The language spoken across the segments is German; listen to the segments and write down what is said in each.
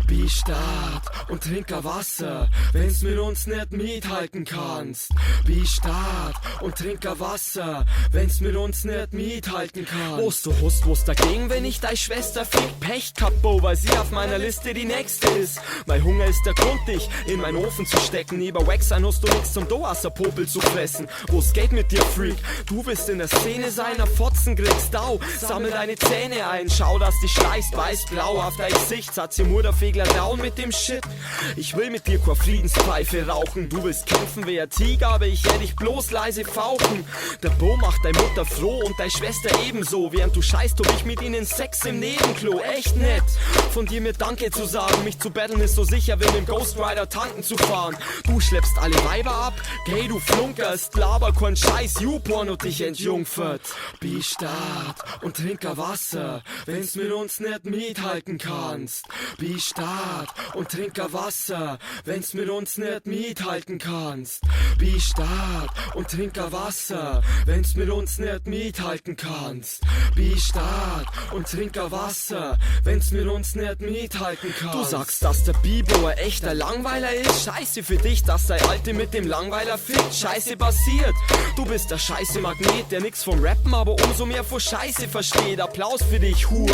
Bi stark und trink a Wasser, wenn's mit uns nicht mithalten kannst. Bi stark und trink a Wasser, wenn's mit uns nicht mithalten kannst. Wo's du hast was dagegen, wenn ich deine Schwester fick? Pech gehabt, Bo, weil sie auf meiner Liste die nächste ist. Mein Hunger ist der Grund, dich in meinen Ofen zu stecken. Neben Wax sein hast du nix zum Doasser Popel zu fressen. Wo's geht mit dir, Freak? Du willst in der Szene sein, auf Fotzen kriegst Dau. Sammel deine Zähne ein, schau, dass dich schleißt, weiß-blau auf dein Gesicht. Satz ihr Mutterfegler down mit dem Shit. Ich will mit dir keine Friedenspfeife rauchen. Du willst kämpfen wie ein Tiger, aber ich werde dich bloß leise fauchen. Der Bo macht deine Mutter froh und deine Schwester ebenso. Während du scheißt, hab ich mit ihnen Sex im Nebenklo. Echt nett, von dir mir Danke zu sagen. Mich zu battlen ist so sicher, wie mit dem Ghost Rider tanken zu fahren. Du schleppst alle Weiber ab, gay, du flunkerst. Laber kein Scheiß, YouPorn und dich entjungfert. Bi stark und trink a Wasser, wenn's mit uns nicht mithalten kannst. Bi stark und trink a Wasser, wenn's mit uns nicht mithalten kannst. Bi stark und trink a Wasser, wenn's mit uns nicht mithalten kannst. Bi stark und trink a Wasser, wenn's mit uns nicht mithalten kannst. Du sagst, dass der Bibo ein echter Langweiler ist. Scheiße für dich, dass dein Alte mit dem Langweiler fickt. Scheiße passiert. Du bist der scheiße Magnet, der nix vom Rappen, aber umso mehr von Scheiße versteht. Applaus für dich, Hur.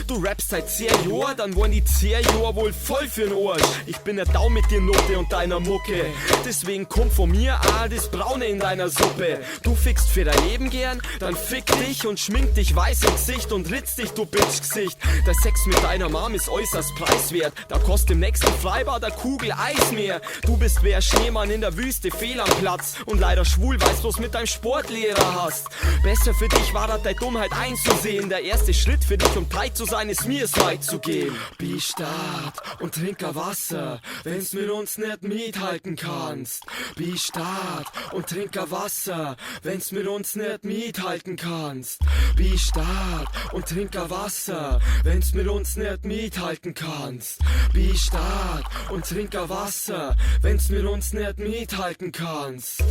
Du rappst seit 10 Jahren, dann waren die 10 Jahre wohl voll für'n Arsch. Ich bin der Dau mit dir Note und deiner Mucke. Deswegen kommt von mir das Braune in deiner Suppe. Du fickst für dein Leben gern, dann fick dich und schmink dich weiß im Gesicht und ritz dich, du Bitch-Gesicht. Der Sex mit deiner Mom ist äußerst preiswert. Da kostet im nächsten Freibad der Kugel Eis mehr. Du bist wie ein Schneemann in der Wüste, fehl am Platz. Und leider schwul, weißt was mit deinem Sportlehrer hast. Besser für dich war das deine Dummheit einzusehen. Der erste Schritt für dich, um tight zu sein, ist mir es weit zu gehen. Bi stark und trink a Wasser, wenn's mit uns nicht mithalten kannst. Bi stark und trink a Wasser, wenn's mit uns nicht mithalten kannst. Bi stark und trink a Wasser, wenn's mit uns nicht mithalten kannst. Bi stark und trink a Wasser, wenn's mit uns nicht mithalten kannst.